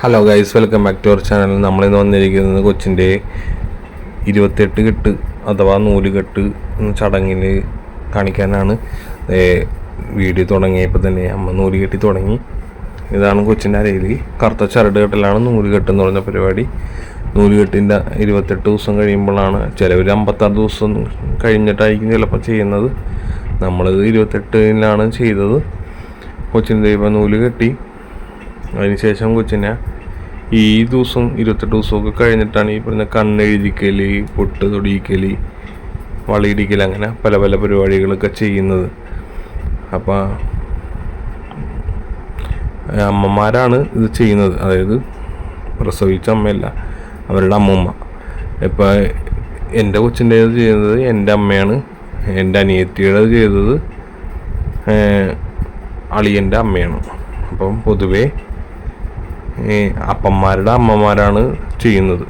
Hello guys, welcome back to our channel. നമ്മളിന്ന് വന്നിരിക്കുന്നത് കൊച്ചിൻ്റെ 28 കെട്ട് അഥവാ നൂലുകെട്ട് ചടങ്ങിൽ കാണിക്കാനാണ്. വീഡിയോ തുടങ്ങിയപ്പോൾ തന്നെ അമ്മ നൂല് കെട്ടി തുടങ്ങി. ഇതാണ് കൊച്ചിൻ്റെ അരയിൽ കറുത്ത ചരട് കെട്ടലാണ് നൂലുകെട്ട് എന്ന് പറഞ്ഞ പരിപാടി. നൂലുകെട്ടിൻ്റെ 28 ദിവസം കഴിയുമ്പോഴാണ്, ചിലവർ 56 ദിവസം കഴിഞ്ഞിട്ടായിരിക്കും ചിലപ്പോൾ ചെയ്യുന്നത്. നമ്മളിത് 28-ലാണ് ചെയ്തത്. കൊച്ചിൻ്റെ ഇപ്പം നൂല് കെട്ടി അതിനുശേഷം കൊച്ചിനെ ഈ ദിവസം 28 ദിവസമൊക്കെ കഴിഞ്ഞിട്ടാണ് ഈ പറഞ്ഞ കണ്ണെഴുതിക്കൽ, പൊട്ട് തൊടിയിക്കൽ, വളയിടിക്കൽ, അങ്ങനെ പല പല പരിപാടികളൊക്കെ ചെയ്യുന്നത്. അപ്പം അമ്മമാരാണ് ഇത് ചെയ്യുന്നത്, അതായത് പ്രസവിച്ച അമ്മയല്ല, അവരുടെ അമ്മമ്മ. ഇപ്പം എൻ്റെ കൊച്ചിൻ്റെ ചെയ്യുന്നത് എൻ്റെ അമ്മയാണ്, എൻ്റെ അനിയത്തിയുടെ ചെയ്തത് അളിയൻ്റെ അമ്മയാണ്. അപ്പം പൊതുവേ അപ്പന്മാരുടെ അമ്മമാരാണ് ചെയ്യുന്നത്.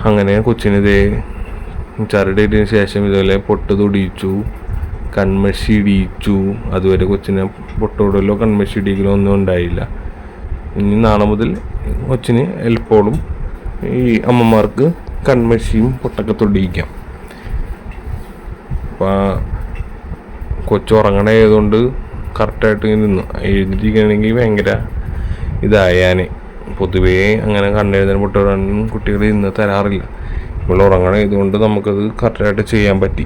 അങ്ങനെ കൊച്ചിനിതേ ചരടിയതിന് ശേഷം ഇതുപോലെ പൊട്ട് തൊടിയിച്ചു, കൺമഷി ഇടിയിച്ചു. അതുവരെ കൊച്ചിനെ പൊട്ടോടലോ കൺമഷി ഇടിക്കലോ ഒന്നും ഉണ്ടായില്ല. ഇനി നാളെ മുതൽ കൊച്ചിന് എളുപ്പവും ഈ അമ്മമാർക്ക് കൺമഷിയും പൊട്ടൊക്കെ തൊടിയിക്കാം. അപ്പം കൊച്ചുറങ്ങണതുകൊണ്ട് കറക്റ്റായിട്ട് ഇങ്ങനെ നിന്ന് എഴുതിയിരിക്കുകയാണെങ്കിൽ ഭയങ്കര ഇതായാനെ. പൊതുവേ അങ്ങനെ കണ്ണെഴുതാൻ പൊട്ടിടാനും കുട്ടികൾ ഇന്ന് തരാറില്ല. ഇപ്പോൾ ഉറങ്ങണ ഇതുകൊണ്ട് നമുക്കത് കറക്റ്റായിട്ട് ചെയ്യാൻ പറ്റി.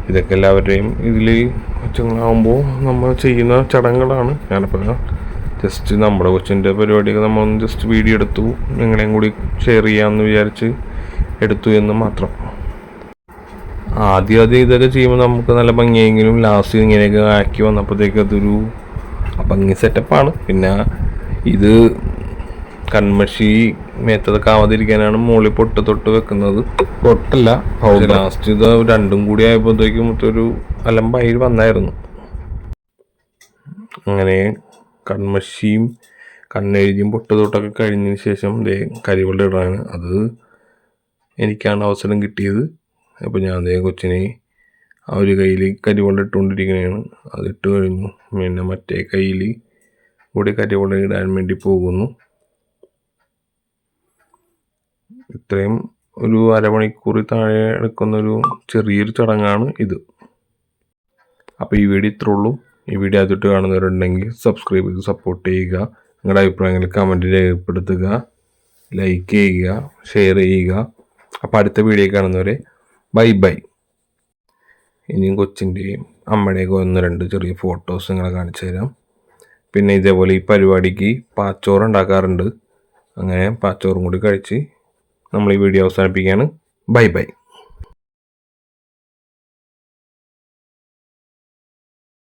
ഇതൊക്കെ എല്ലാവരുടെയും ഇതിൽ കൊച്ചുങ്ങളാകുമ്പോൾ നമ്മൾ ചെയ്യുന്ന ചടങ്ങുകളാണ്. ഞാനിപ്പോൾ ജസ്റ്റ് നമ്മുടെ കൊച്ചിൻ്റെ പരിപാടിയൊക്കെ നമ്മളൊന്ന് ജസ്റ്റ് വീഡിയോ എടുത്തു, നിങ്ങളെയും കൂടി ഷെയർ ചെയ്യാമെന്ന് വിചാരിച്ച് എടുത്തു എന്ന് മാത്രം. ആദ്യം ഇതൊക്കെ ചെയ്യുമ്പോൾ നമുക്ക് നല്ല ഭംഗിയെങ്കിലും ലാസ്റ്റ് ഇങ്ങനെയൊക്കെ ആക്കി വന്നപ്പോഴത്തേക്ക് അതൊരു ഭംഗി സെറ്റപ്പാണ്. പിന്നെ ഇത് കൺമഷി മേത്തതൊക്കെ ആവാതിരിക്കാനാണ് മുകളിൽ പൊട്ട് തൊട്ട് വെക്കുന്നത്. പൊട്ടല്ല, ലാസ്റ്റ് ഇത് രണ്ടും കൂടി ആയപ്പോഴത്തേക്കും ഒരു അലമ്പായി വന്നായിരുന്നു. അങ്ങനെ കൺമഷിയും കണ്ണെഴുതിയും പൊട്ട് തൊട്ടൊക്കെ കഴിഞ്ഞതിന് ശേഷം കരിവെള്ളം ഇടാണ്. അത് എനിക്കാണ് അവസരം കിട്ടിയത്. അപ്പോൾ ഞാൻ കൊച്ചിനെ ആ ഒരു കയ്യിൽ കരിവെള്ളം ഇട്ടുകൊണ്ടിരിക്കുകയാണ്. അതിട്ട് കഴിഞ്ഞു. പിന്നെ മറ്റേ കയ്യിൽ കൂടി കരിവെള്ളം ഇടാൻ വേണ്ടി പോകുന്നു. ഇത്രയും ഒരു അരമണിക്കൂർ താഴെ എടുക്കുന്നൊരു ചെറിയൊരു ചടങ്ങാണ് ഇത്. അപ്പോൾ ഈ വീഡിയോ ഇത്രേ ഉള്ളൂ. ഈ വീഡിയോ ആദ്യമായിട്ട് കാണുന്നവരുണ്ടെങ്കിൽ സബ്സ്ക്രൈബ് ചെയ്ത് സപ്പോർട്ട് ചെയ്യുക. നിങ്ങളുടെ അഭിപ്രായങ്ങൾ കമൻറ്റ് രേഖപ്പെടുത്തുക, ലൈക്ക് ചെയ്യുക, ഷെയർ ചെയ്യുക. അപ്പോൾ അടുത്ത വീഡിയോ കാണുന്നവരെ ബൈ ബൈ. ഇനിയും കൊച്ചിൻ്റെയും അമ്മയുടെയൊക്കെ 1-2 ചെറിയ ഫോട്ടോസ് നിങ്ങളെ കാണിച്ചു തരാം. പിന്നെ ഇതേപോലെ ഈ പരിപാടിക്ക് പാച്ചോറ് ഉണ്ടാക്കാറുണ്ട്. അങ്ങനെ പാച്ചോറും കൂടി കഴിച്ച് നമ്മൾ ഈ വീഡിയോ അവസാനിപ്പിക്കുകയാണ്. Bye bye.